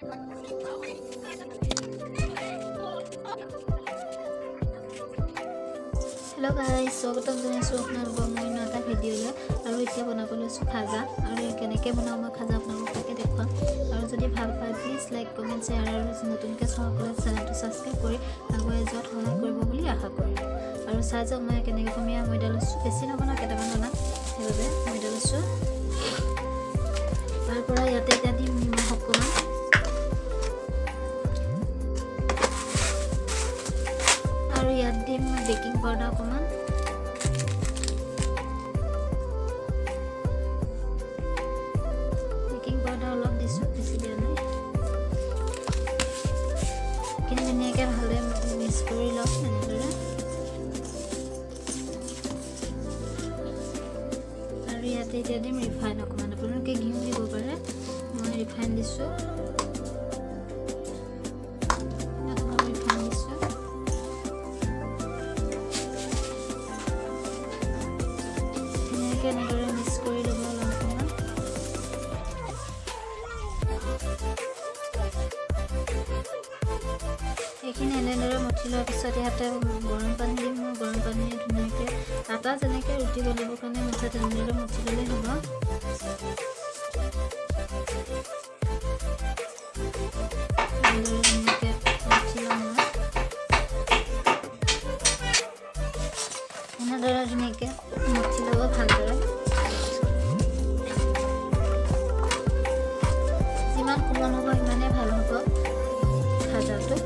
Hello guys, स्वागतम जनाइছো আপোনালোকক মই নটা ভিডিঅ'লৈ আৰু এতিয়া বনাব লৈছো খাজা আৰু কেনেকৈ বনাও মই খাজা আপোনালোকক দেখুৱাম আৰু যদি ভাল পায় প্লিজ লাইক কমেন্ট শ্বেয়াৰ আৰু নতুনকৈ চাবলৈ চেনেলটো সাবস্ক্ৰাইব কৰি আগুৱাই যোৱাত সহায় কৰিব বুলি আশা কৰিলোঁ আৰু চাই যাওক মই কেনেকৈ কমিয়া ময়দা লৈছো বেছি নবনাও কেইটামান বনাম সেইবাবে ময়দা লৈছো তাৰ পৰা ইয়াতে এতিয়া দিম নিমখ অকণমান আৰু ইয়াত দিম বেকিং পাউডাৰ অকণমান বেকিং পাউডাৰ অলপ দিছো বেছি দিয়া নাই কিন্তু ধুনীয়াকৈ ভালদৰে মিক্স কৰি লওক এনেদৰে আৰু ইয়াতে এতিয়া দিম ৰিফাইন অকণমান আপোনালোকে ঘিউ দিব পাৰে মই ৰিফাইন দিছোঁ এনেদৰে মিক্স কৰি ল'ব অলপমান এইখিনি এনেদৰে মঠি লোৱাৰ পিছত ইয়াতে গৰম পানী দিম মই গৰম পানী ধুনীয়াকৈ আটা যেনেকৈ ৰুটি বনাবৰ কাৰণে মঠে তেনেদৰে মঠি ল'লেই হ'ব ধুনীয়াকৈ মঠি ল'ম এনেদৰে ধুনীয়াকৈ মঠি ল'ব ভালদৰে যিমান কোমল হ'ব সিমানেই ভাল হ'ব খাজাটো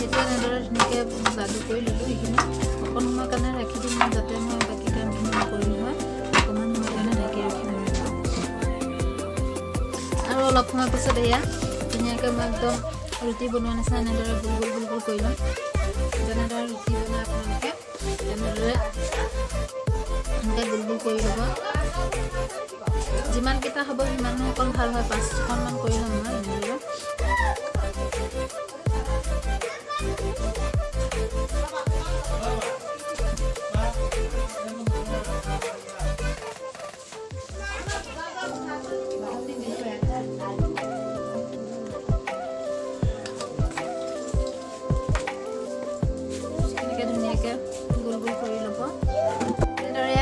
এতিয়া এনেদৰে ধুনীয়াকৈ লাডু কৰি ল'লোঁ সেইখিনি অকণ সময়ৰ কাৰণে ৰাখি দিম যাতে মই বাকী কামখিনি নকৰিলোঁ হয় অকণমান সময়ৰ কাৰণে ঢাকি ৰাখিম আৰু অলপ সময় পিছত এয়া ধুনীয়াকৈ মই একদম ৰুটি বনোৱা নিচিনা এনেদৰে গোল গোল গোল গোল কৰি ল'ম যেনেদৰে ৰুটি বনাই আপোনালোকে তেনেদৰে এনেকৈ গোল গোল কৰি ল'ব যিমানকেইটা হ'ব সিমান অকণ ভাল হয় 5খনমান কৰি ল'ম মই এনেদৰে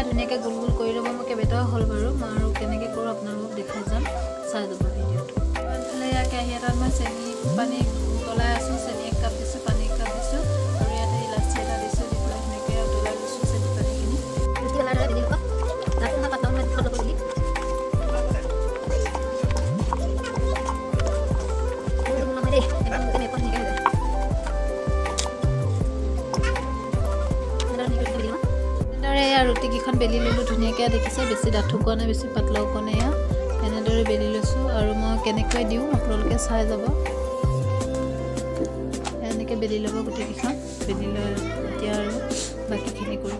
ধুনীয়াকৈ গোল গোল কৰি ল'ব মই কেইবাটাও হ'ল বাৰু মই আৰু কেনেকৈ কৰোঁ আপোনালোকক দেখাই যাম চাই যাব ভিডিঅ'টো ইফালে ইয়াৰ কেৰাহী এটাত মই চেনি পানী উতলাই আছোঁ চেনি 1 কাপ দিছোঁ পানী 1 কাপ দিছোঁ আৰু ইয়াতে ইলাচি এটা দিছোঁ দি পেলাই ধুনীয়াকৈ উতলাই দিছোঁ চেনি পানীখিনি ৰুটিকেইখন বেলি ল'লোঁ ধুনীয়াকৈ দেখিছে বেছি ডাঠো কোৱা নাই বেছি পাতলাও কোৱা নাই এনেদৰে বেলি লৈছোঁ আৰু মই কেনেকৈ দিওঁ আপোনালোকে চাই যাব এনেকৈ বেলি ল'ব গোটেইকেইখন বেলি লৈ এতিয়া আৰু বাকীখিনি কৰোঁ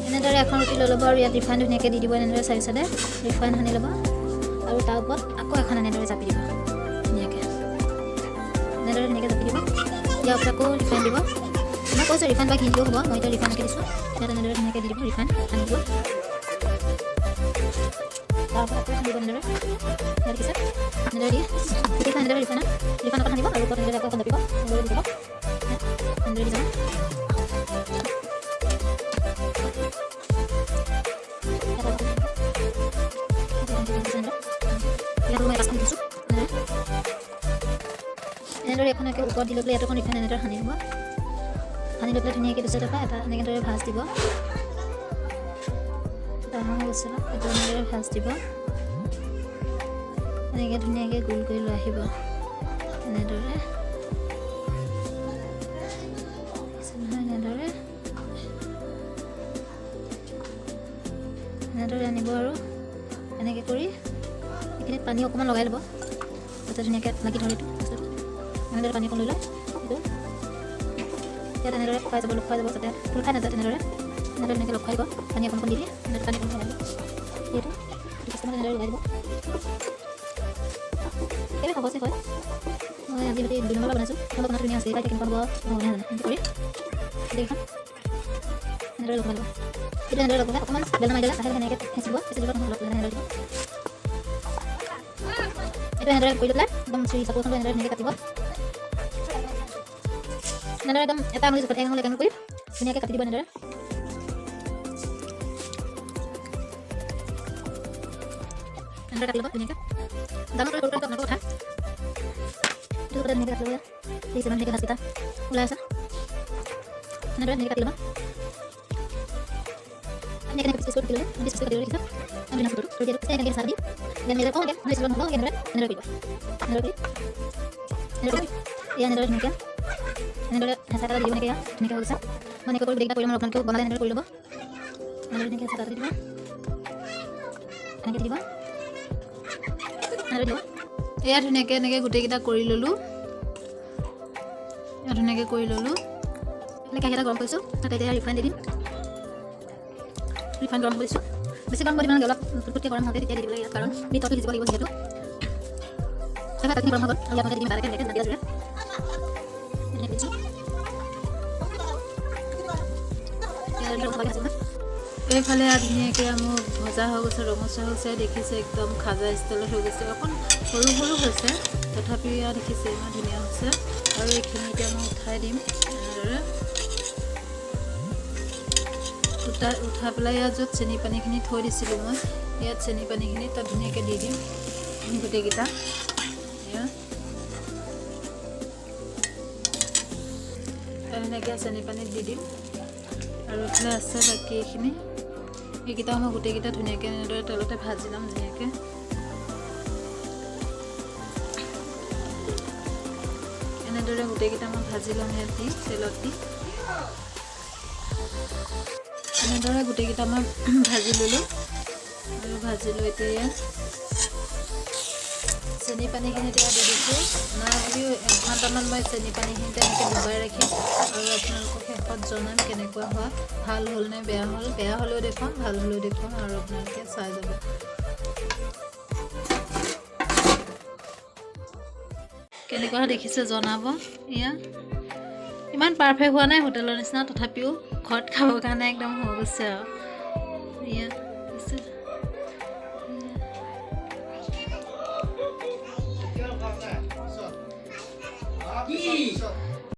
এনেদৰে এখন ৰুটি লৈ ল'ব আৰু ইয়াত ৰিফাইন ধুনীয়াকৈ দি দিব এনেদৰে চাৰি চাইডে ৰিফাইন সানি ল'ব আৰু তাৰ ওপৰত আকৌ এখন এনেদৰে জাপি দিব ধুনীয়াকৈ এনেদৰে ধুনীয়াকৈ জাপি দিব ইয়াৰ ওপৰত আকৌ ৰিফাইন দিব মই কৈছোঁ ৰিফাইন বা ঘি দিলেও হ'ব মই এতিয়া ৰিফাইনকৈ দিছোঁ ইয়াত এনেদৰে ধুনীয়াকৈ দি দিব ৰিফাইন সানি দিব তাৰপৰা আকৌ সানি দিব এনেদৰে ইয়াৰ পিছত এনেদৰে দিয়ে গোটেইখন এনেদৰে ৰিফাইন অকণ সানিব আৰু ওপৰত এনেদৰে আকৌ জাপিব এনেদৰে দি দিব এনেদৰে দি যাব ইয়াত মই পাঁচখন দিছোঁ এনেদৰে এখন একে ওপৰত দি লৈ পেলাই ইয়াত অকণ ৰিফাইন এনেদৰে সানি দিব সানি লৈ পেলাই ধুনীয়াকৈ দুটা টকা এটা এনেদৰে ভাজ দিব ডাঙৰ গৈছে এইটো এনেদৰে ভাজ দিব এনেকৈ ধুনীয়াকৈ গোল কৰি লৈ আহিব এনেদৰে এনেদৰে আনিব আৰু এনেকৈ কৰি এইখিনিত পানী অকণমান লগাই ল'ব যাতে ধুনীয়াকৈ লাগি ধৰে এইটো এনেদৰে পানী অকণ লৈ লয় এইটো ইয়াত এনেদৰে লুকাই যাব যাতে ফুল খাই নাযায় তেনেদৰে ধুনীয়াকৈ লগ খাই দিব পানী অকণ দি দিয়ে এনেদৰে পানী অকণ লগাই দিব এইটো এনেদৰে লগাই দিব এই সহজে হয় মই আজি দুদিনৰ পৰা বনাইছোঁ অলপ বনাই ধুনীয়া আছে কেনেকুৱা হ'ব কৰি দেখোন এনেদৰে লগাব লাগিব এইটো এনেদৰে লগালে অকণমান বেলনা মাৰি দিলে লাহে লাহে এনেকৈ হেঁচিব হেঁচি দিব অলপ এনেদৰে দিব এইটো এনেদৰে কৰি পেলাই একদম চুৰি চাকুখনটো এনেদৰে ধুনীয়াকৈ কাটিব এনেদৰে একদম এটা আঙুলি জোখত এক আঙুলি কৰি ধুনীয়াকৈ কাটি দিব এনেদৰে এনেদৰে কাটি ল'ব ধুনীয়াকৈ ডাঙৰ কৰি আপোনালোকৰ কথা এইটো কথা ধুনীয়াকৈ কাটি ল'ব ঠিক আছে ধুনীয়াকৈ সাজকেইটা ওলাই আছে এনেদৰে ধুনীয়াকৈ কাটি ল'ব এনেকৈ পিচ কৰি ল'ব পিচ কৰি দিব দেখিছা আমি নাচটো কৰি দিওঁ এনেকৈ চাহ দিম দেন মেলে কওঁ মই চিলন হ'ব এনেদৰে কৰিব এনেদৰে এনেদৰে ধুনীয়াকৈ এনেদৰে হেঁচা এটা দিব এনেকৈ ধুনীয়াকৈ হৈ গৈছে মই এনেকৈ কৰি গোটেইকেইটা কৰি ল'ম আপোনালোকেও বনালে এনেদৰে কৰি ল'ব এনেদৰে ধুনীয়াকৈ হেঁচা এটা দিব এনেকৈ দিব এনেদৰে দিব এয়া ধুনীয়াকৈ এনেকৈ গোটেইকেইটা কৰি ল'লোঁ এয়া ধুনীয়াকৈ কৰি ল'লোঁ এনেকৈ কাঁহী এটা গৰম কৰিছোঁ তাতে এতিয়া ৰিফাইন দি দিম ৰিফাইন গৰম কৰিছোঁ বেছি গৰম কৰি দিব অলপ ফুটফুটকৈ গৰম হওঁতে তেতিয়া দি দিব লাগে কাৰণ ভিতৰটো সিজিব লাগিব যিহেতু তাতখিনি গৰম হৈ গ'ল আৰু ইয়াত দিম তাতে এনেকৈ নাদিয়া জোৰে এইফালে ধুনীয়াকৈ মোৰ ভজা হৈ গৈছে ৰঙচুৱা হৈছে দেখিছে একদম খাজা ষ্টাইলত হৈ গৈছে অকণ সৰু সৰু হৈছে তথাপিও ইয়াত দেখিছে ইমান ধুনীয়া হৈছে আৰু এইখিনি এতিয়া মই উঠাই দিম এনেদৰে উঠাই পেলাই ইয়াত য'ত চেনি পানীখিনি থৈ দিছিলোঁ মই ইয়াত চেনি পানীখিনি তাত ধুনীয়াকৈ দি দিম গোটেইকেইটা এনেকৈ চেনি পানীত দি দিম আৰু এইফালে আছে বাকী এইখিনি এইকেইটা মই গোটেইকেইটা ধুনীয়াকৈ এনেদৰে তেলতে ভাজি ল'ম ধুনীয়াকৈ এনেদৰে গোটেইকেইটা মই ভাজি ল'ম ইয়াত দি তেলত দি এনেদৰে গোটেইকেইটা মই ভাজি ল'লোঁ আৰু ভাজি লৈ এতিয়া চেনি পানীখিনি এতিয়া দি দিছোঁ নাই বুলিও 1 ঘণ্টামান মই চেনি পানীখিনি তেনেকৈ ডুবাই ৰাখিম আৰু আপোনালোকক শেষত জনাম কেনেকুৱা হয় ভাল হ'ল নে বেয়া হ'লেও দেখুৱাম ভাল হ'লেও দেখুৱাম আৰু আপোনালোকে চাই যাব কেনেকুৱা দেখিছে জনাব এয়া ইমান পাৰফেক্ট হোৱা নাই হোটেলৰ নিচিনা তথাপিও ঘৰত খাবৰ কাৰণে একদম হৈ গৈছে আৰু এয়া